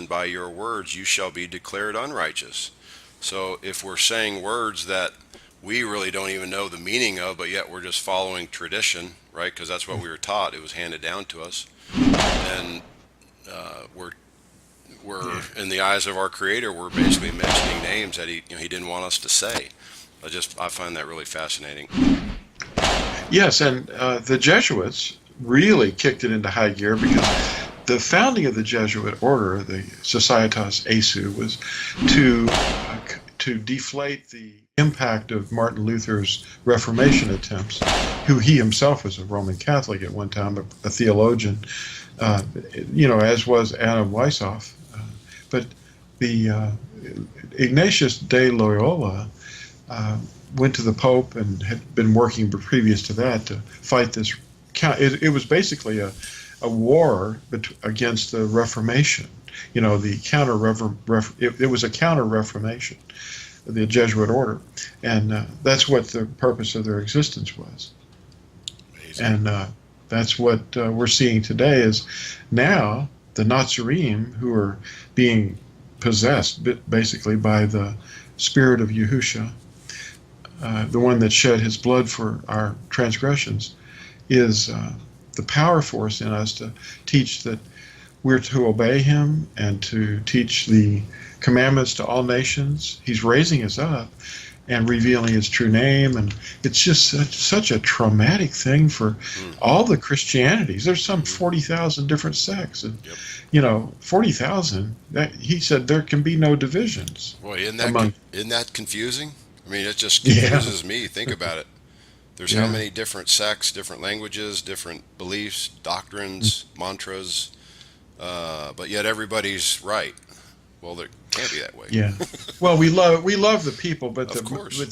and by your words you shall be declared unrighteous. So if we're saying words that we really don't even know the meaning of, but yet we're just following tradition, right? Because that's what we were taught; it was handed down to us. Then we're in the eyes of our Creator, we're basically mentioning names that he didn't want us to say. I find that really fascinating. Yes, and the Jesuits really kicked it into high gear because the founding of the Jesuit order, the Societas Jesu, was to deflate the impact of Martin Luther's Reformation attempts, who he himself was a Roman Catholic at one time, a theologian, as was Anna Weishaupt. But the Ignatius de Loyola went to the Pope and had been working previous to that to fight this. It was basically a war against the Reformation. The it was a counter-Reformation, the Jesuit order, and that's what the purpose of their existence was. Amazing. And that's what we're seeing today is now the Nazarene, who are being possessed basically by the spirit of Yahusha, the one that shed his blood for our transgressions, is the power force in us to teach that we're to obey him and to teach the commandments to all nations. He's raising us up and revealing his true name, and it's just such a traumatic thing for all the Christianities. There's some 40,000 different sects, and 40,000. He said there can be no divisions. Boy, isn't that confusing? I mean, it just confuses me. Think about it. There's how many different sects, different languages, different beliefs, doctrines, mantras, but yet everybody's right. Well, it can't be that way. Yeah. Well, we love the people, but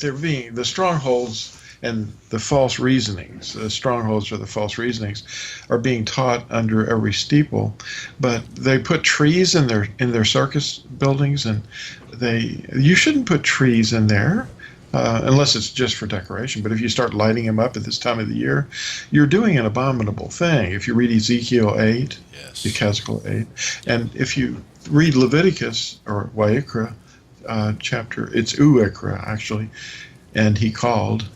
they're being the strongholds and the false reasonings. The strongholds or the false reasonings are being taught under every steeple. But they put trees in their circus buildings, and you shouldn't put trees in there. Unless it's just for decoration. But if you start lighting them up at this time of the year, you're doing an abominable thing. If you read Ezekiel 8, Ezekiel 8, and if you read Leviticus or Wayikra chapter, it's Uikra actually, and he called,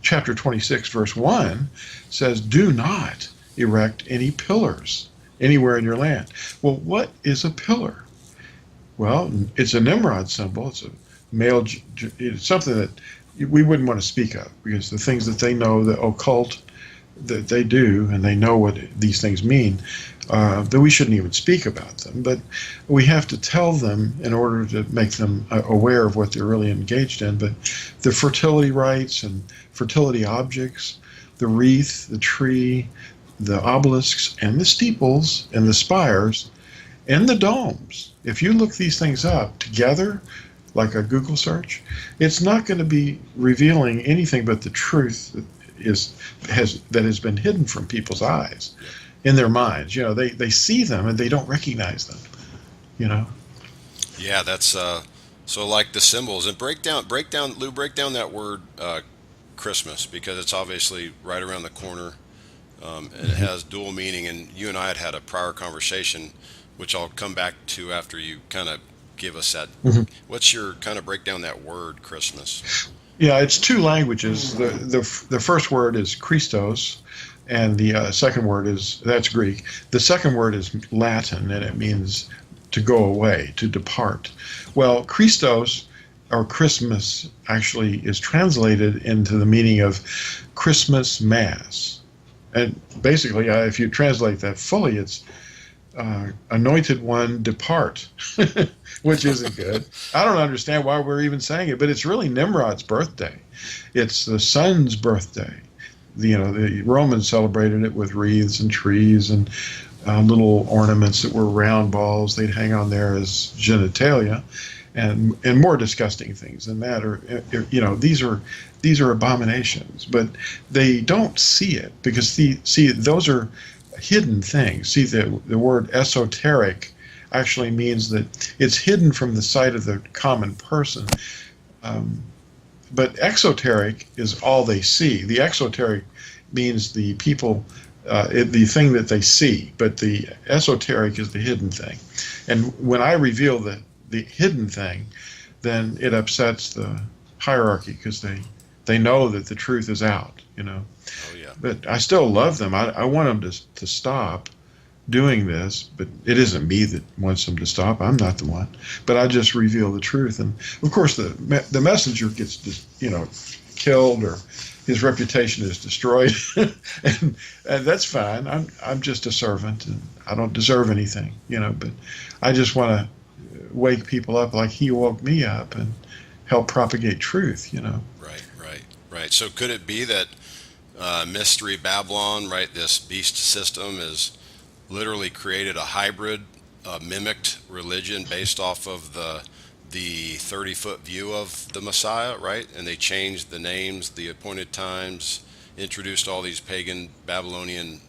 chapter 26 verse 1 says, do not erect any pillars anywhere in your land. Well, what is a pillar? Well, it's a Nimrod symbol. It's a male. It's something that we wouldn't want to speak of because the things that they know, the occult that they do, and they know what these things mean, that we shouldn't even speak about them. But we have to tell them in order to make them aware of what they're really engaged in. But the fertility rites and fertility objects, the wreath, the tree, the obelisks, and the steeples, and the spires, and the domes. If you look these things up together, like a Google search, it's not going to be revealing anything but the truth that has been hidden from people's eyes, in their minds. They see them and they don't recognize them. Yeah, that's so like the symbols, and break down that word Christmas, because it's obviously right around the corner, and it has dual meaning. And you and I had a prior conversation, which I'll come back to after you kind of give us that. What's your kind of breakdown that word Christmas? Yeah, it's two languages. The first word is Christos, and the second word that's Greek. The second word is Latin, and it means to go away, to depart. Well, Christos, or Christmas, actually is translated into the meaning of Christmas Mass. And basically, if you translate that fully, it's anointed one, depart, which isn't good. I don't understand why we're even saying it, but it's really Nimrod's birthday. It's the sun's birthday. The Romans celebrated it with wreaths and trees and little ornaments that were round balls they'd hang on there as genitalia, and more disgusting things than that. Or these are abominations, but they don't see it because those are hidden things. See, the word esoteric actually means that it's hidden from the sight of the common person. But exoteric is all they see. The exoteric means the people the thing that they see, but the esoteric is the hidden thing. And when I reveal the hidden thing, then it upsets the hierarchy because they know that the truth is out, you know. Oh yeah. But I still love them. I want them to stop doing this, but it isn't me that wants them to stop. I'm not the one. But I just reveal the truth. And of course, the messenger gets killed or his reputation is destroyed, and that's fine. I'm just a servant, and I don't deserve anything, you know. But I just want to wake people up like he woke me up and help propagate truth, you know. Right, right, right. So could it be that Mystery Babylon, right, this beast system, is literally created a hybrid, mimicked religion based off of the 30-foot view of the Messiah, right? And they changed the names, the appointed times, introduced all these pagan Babylonian,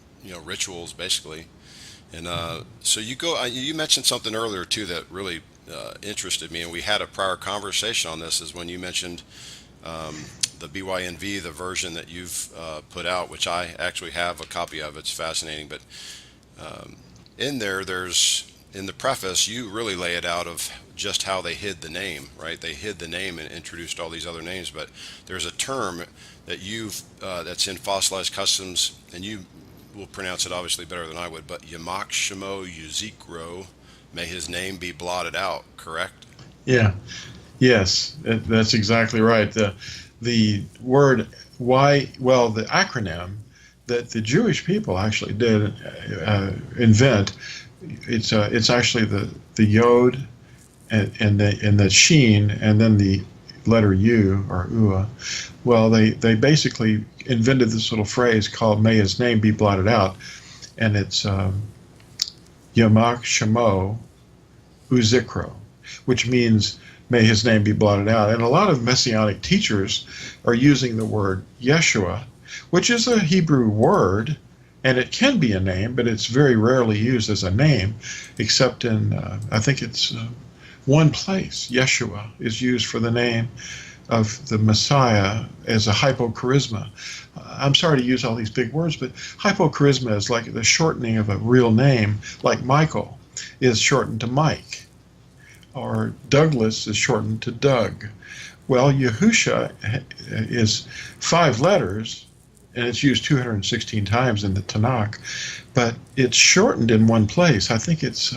rituals, basically. And so you mentioned something earlier too that really interested me, and we had a prior conversation on this. Is when you mentioned the BYNV, the version that you've put out, which I actually have a copy of. It's fascinating, but in there's in the preface, you really lay it out of just how they hid the name, right? They hid the name and introduced all these other names, but there's a term that that's in fossilized customs, and you will pronounce it obviously better than I would, but Yamak Shemo Yuzikro, may his name be blotted out, correct? Yeah. Yes, that's exactly right. The word why, well, the acronym that the Jewish people actually did invent. It's actually the yod and the sheen and then the letter U or ua. Well, they basically invented this little phrase called "May his name be blotted out," and it's Yamak Shemo Uzikro, which means may his name be blotted out. And a lot of Messianic teachers are using the word Yeshua, which is a Hebrew word, and it can be a name, but it's very rarely used as a name, except in, I think it's one place. Yeshua is used for the name of the Messiah as a hypocharisma. I'm sorry to use all these big words, but hypocharisma is like the shortening of a real name, like Michael is shortened to Mike, or Douglas is shortened to Doug. Well, Yahusha is 5 letters, and it's used 216 times in the Tanakh, but it's shortened in one place. I think it's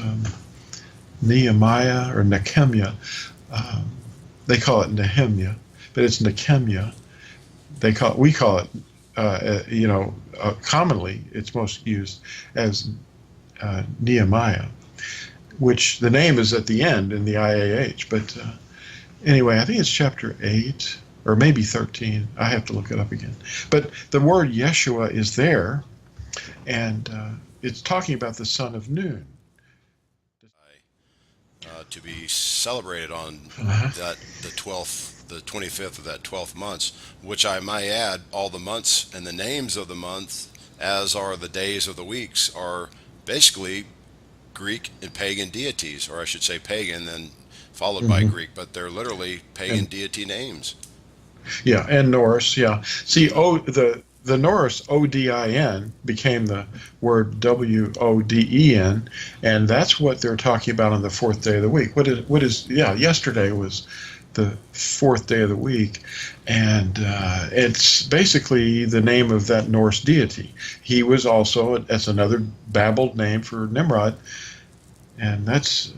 Nehemiah or Nehemiah. They call it Nehemiah, but it's Nehemiah. We call it, commonly it's most used as Nehemiah, which the name is at the end in the IAH. But anyway, I think it's chapter 8 or maybe 13. I have to look it up again. But the word Yeshua is there, and it's talking about the son of Nun. To be celebrated on Uh-huh. the 25th of that 12th month, which I might add, all the months and the names of the month, as are the days of the weeks, are basically Greek and pagan deities, or I should say pagan, then followed by Hmm. Greek, but they're literally pagan And deity names. yeah, and Norse, yeah. See, the Norse Odin became the word Woden, and that's what they're talking about on the 4th day of the week. Yeah, yesterday was the 4th day of the week, and it's basically the name of that Norse deity. He was also, that's another babbled name for Nimrod, and that's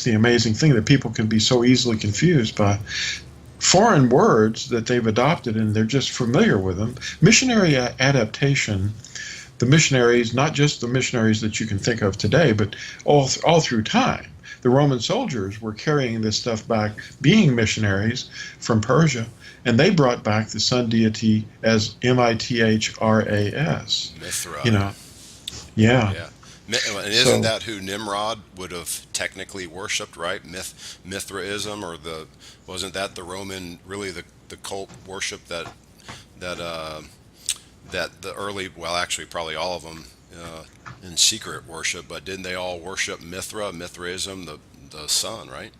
the amazing thing, that people can be so easily confused by foreign words that they've adopted and they're just familiar with them. Missionary adaptation, the missionaries, not just the missionaries that you can think of today, but all through time. The Roman soldiers were carrying this stuff back, being missionaries from Persia, and they brought back the sun deity as Mithras. Mithra. You know, yeah. Yeah. And isn't So, that who Nimrod would have technically worshipped, right? Mithraism, or wasn't that the Roman, really the cult worship that that the early, well, actually probably all of them in secret worship, but didn't they all worship Mithraism, the sun, right?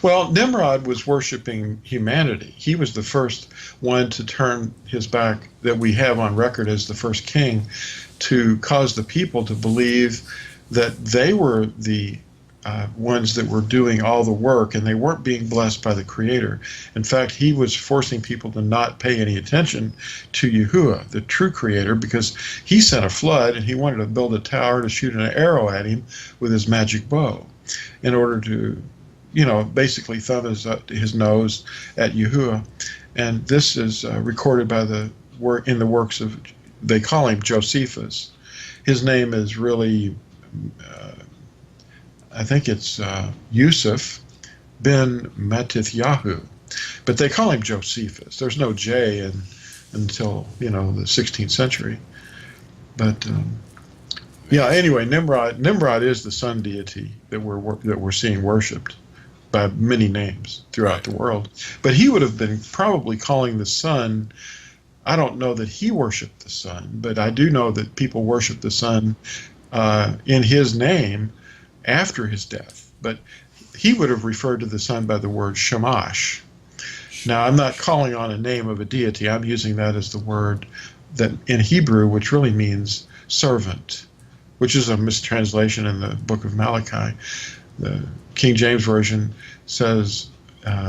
Well, Nimrod was worshiping humanity. He was the first one to turn his back, that we have on record as the first king, to cause the people to believe that they were the ones that were doing all the work and they weren't being blessed by the Creator. In fact, he was forcing people to not pay any attention to Yahuwah, the true Creator, because he sent a flood and he wanted to build a tower to shoot an arrow at him with his magic bow in order to, basically thumb his nose at Yahuwah. And this is recorded by in the works of, they call him Josephus. His name is really, I think it's Yusuf ben Matithyahu, but they call him Josephus. There's no J until the 16th century. But yeah. Anyway, Nimrod is the sun deity that we're seeing worshipped by many names throughout the world. But he would have been probably calling the sun. I don't know that he worshipped the sun, but I do know that people worship the sun in his name after his death. But he would have referred to the sun by the word Shamash. Now, I'm not calling on a name of a deity. I'm using that as the word that in Hebrew, which really means servant, which is a mistranslation in the book of Malachi. The King James Version says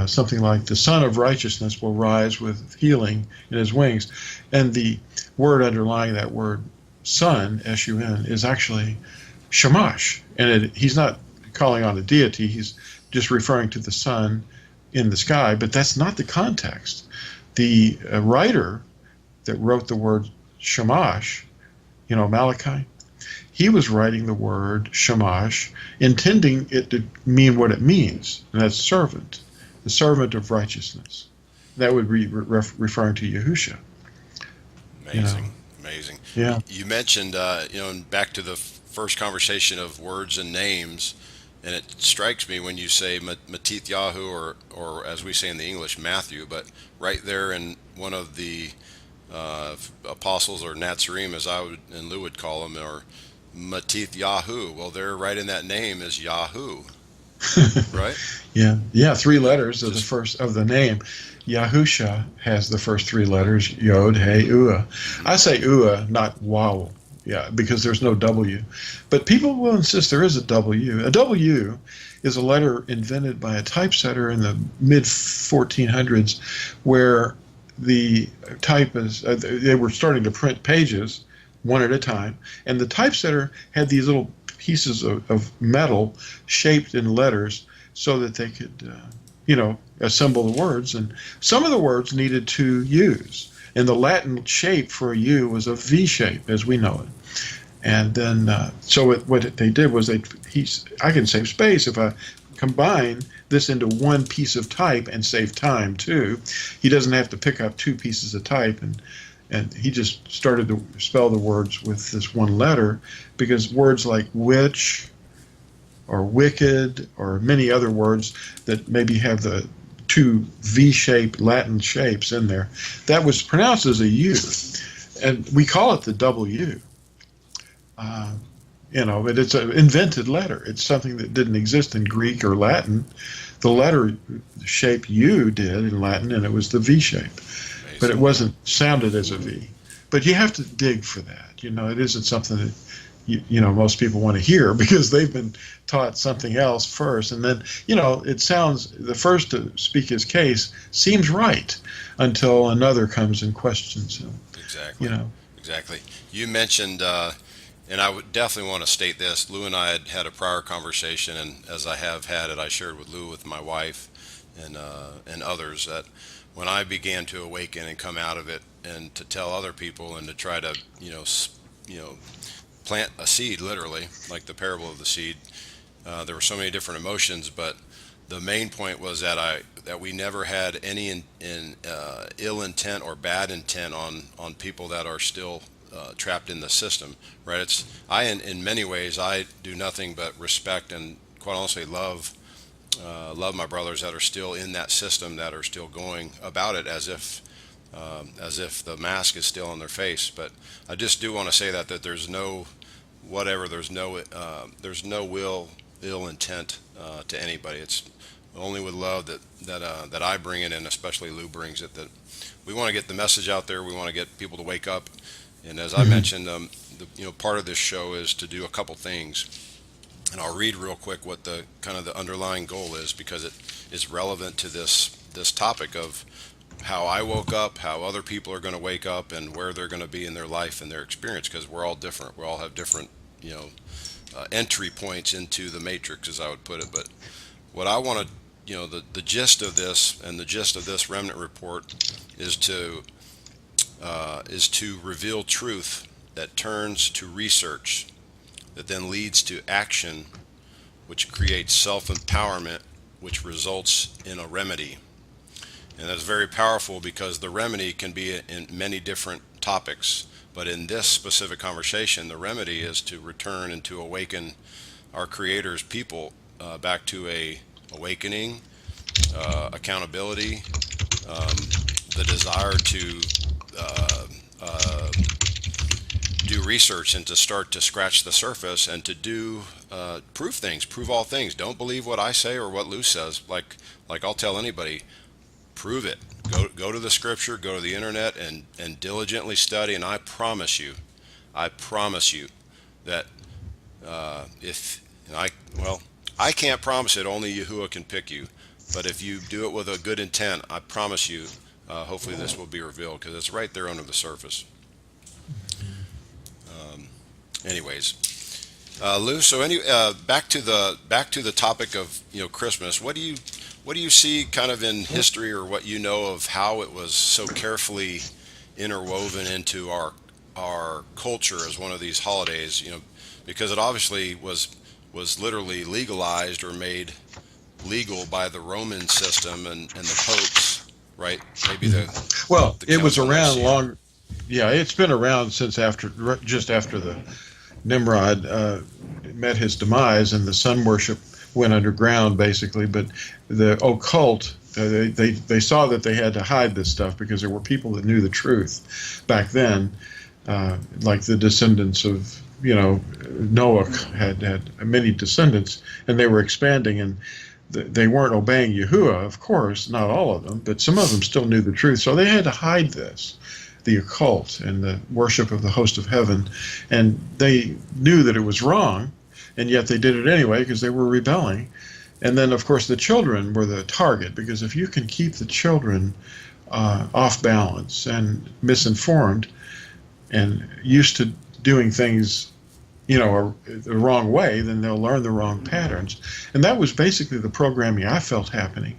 something like, the Son of Righteousness will rise with healing in his wings. And the word underlying that word, sun, S-U-N, is actually Shamash. And he's not calling on a deity, he's just referring to the sun in the sky, but that's not the context. The writer that wrote the word Shamash, Malachi, he was writing the word Shamash, intending it to mean what it means, and that's servant, the servant of righteousness. That would be referring to Yahusha. Amazing, amazing. Yeah. You mentioned, and back to the first conversation of words and names, and it strikes me when you say Matith Yahu, or as we say in the English, Matthew, but right there in one of the apostles, or Nazarene, as I would and Lou would call them, or Matith Yahu. Well, there, right in that name is Yahu, right? Yeah. 3 letters of the first of the name. Yahusha has the first 3 letters: Yod, Hey, Ua. I say Ua, not Waw. Yeah, because there's no W. But people will insist there is a W. A W is a letter invented by a typesetter in the mid-1400s, where the type is, they were starting to print pages one at a time, and the typesetter had these little pieces of metal shaped in letters so that they could, assemble the words. And some of the words needed 2 U's. And the Latin shape for a U was a V shape, as we know it. And then, what they did was I can save space if I combine this into one piece of type and save time too. He doesn't have to pick up 2 pieces of type, and he just started to spell the words with this one letter, because words like which or wicked or many other words that maybe have the 2 V-shaped Latin shapes in there, that was pronounced as a U, and we call it the W. But it's an invented letter. It's something that didn't exist in Greek or Latin. The letter shape U did in Latin, and it was the V shape. Amazing. But it wasn't sounded as a V. But you have to dig for that. It isn't something that most people want to hear, because they've been taught something else first, and then it sounds, the first to speak his case seems right until another comes and questions him. Exactly. You mentioned, and I would definitely want to state this, Lou and I had a prior conversation, and as I have had it, I shared with Lou, with my wife, and others, that when I began to awaken and come out of it, and to tell other people, and to try to plant a seed, literally, like the parable of the seed. There were so many different emotions, but the main point was that we never had any ill intent or bad intent on people that are still trapped in the system, right? In many ways, I do nothing but respect and, quite honestly, love my brothers that are still in that system, that are still going about it as if the mask is still on their face. But I just do want to say that there's no ill intent to anybody. It's only with love that I bring it, and especially Lou brings it. That we want to get the message out there. We want to get people to wake up. And as I mentioned, part of this show is to do a couple things. And I'll read real quick what the kind of the underlying goal is, because it is relevant to this topic of how I woke up, how other people are going to wake up, and where they're going to be in their life and their experience, because we're all different. We all have different, entry points into the matrix, as I would put it. But what I want to, the gist of this, and the gist of this remnant report is to reveal truth that turns to research, that then leads to action, which creates self-empowerment, which results in a remedy. And that's very powerful, because the remedy can be in many different topics. But in this specific conversation, the remedy is to return and to awaken our Creator's people back to a awakening, accountability, the desire to do research and to start to scratch the surface and to do prove all things. Don't believe what I say or what Lou says. Like I'll tell anybody, prove it. Go to the scripture, go to the internet, and diligently study. And I promise you that I can't promise it. Only Yahuwah can pick you. But if you do it with a good intent, I promise you, hopefully this will be revealed, because it's right there under the surface. Anyways, Lou. So back to the topic of Christmas. What do you see kind of in history, or what you know of how it was so carefully interwoven into our culture as one of these holidays? Because it obviously was literally legalized or made legal by the Roman system and the popes, right? Maybe it was around long. Yeah, it's been around since just after the Nimrod met his demise, and the sun worship went underground, basically. But the occult, they saw that they had to hide this stuff, because there were people that knew the truth back then, like the descendants of Noah had many descendants, and they were expanding, and they weren't obeying Yahuwah, of course, not all of them, but some of them still knew the truth. So they had to hide this, the occult and the worship of the host of heaven, and they knew that it was wrong, and yet they did it anyway because they were rebelling. And then, of course, the children were the target, because if you can keep the children off balance and misinformed and used to doing things the wrong way, then they'll learn the wrong patterns. And that was basically the programming I felt happening,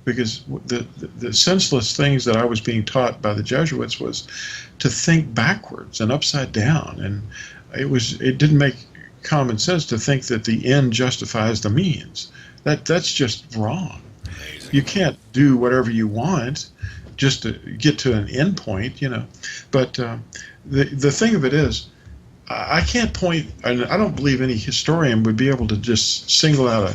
because the senseless things that I was being taught by the Jesuits was to think backwards and upside down, and it didn't make common sense to think that the end justifies the means. That's just wrong. Amazing. You can't do whatever you want just to get to an end point, But the thing of it is, I can't point, and I don't believe any historian would be able to just single out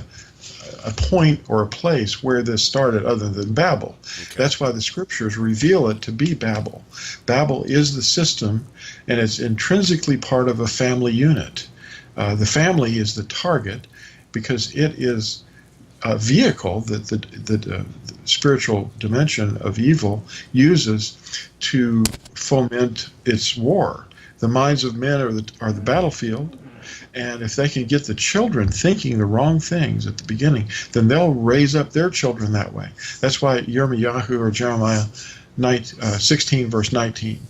a point or a place where this started other than Babel. Okay. That's why the scriptures reveal it to be Babel. Babel is the system, and it's intrinsically part of a family unit. The family is the target, because it is a vehicle that the spiritual dimension of evil uses to foment its war. The minds of men are the battlefield, and if they can get the children thinking the wrong things at the beginning, then they'll raise up their children that way. That's why Yirmiyahu, or Jeremiah 16 verse 19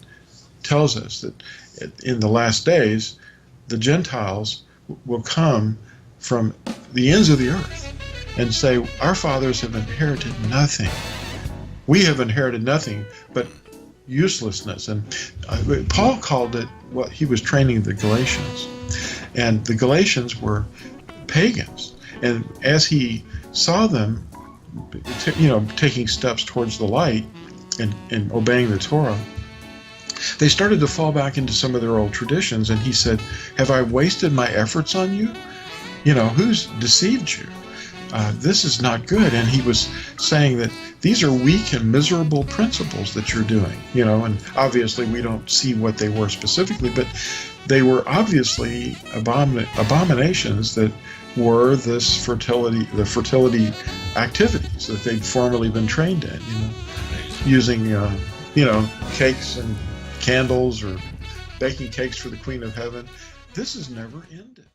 tells us that in the last days the Gentiles will come from the ends of the earth and say, our fathers have inherited nothing. We have inherited nothing but uselessness. And Paul called it what he was training the Galatians. And the Galatians were pagans. And as he saw them, taking steps towards the light and obeying the Torah, they started to fall back into some of their old traditions. And he said, have I wasted my efforts on you? Who's deceived you? This is not good. And he was saying that these are weak and miserable principles that you're doing, and obviously we don't see what they were specifically, but they were obviously abominations that were the fertility activities that they'd formerly been trained in, Amazing. using, cakes and candles or baking cakes for the Queen of Heaven. This has never ended.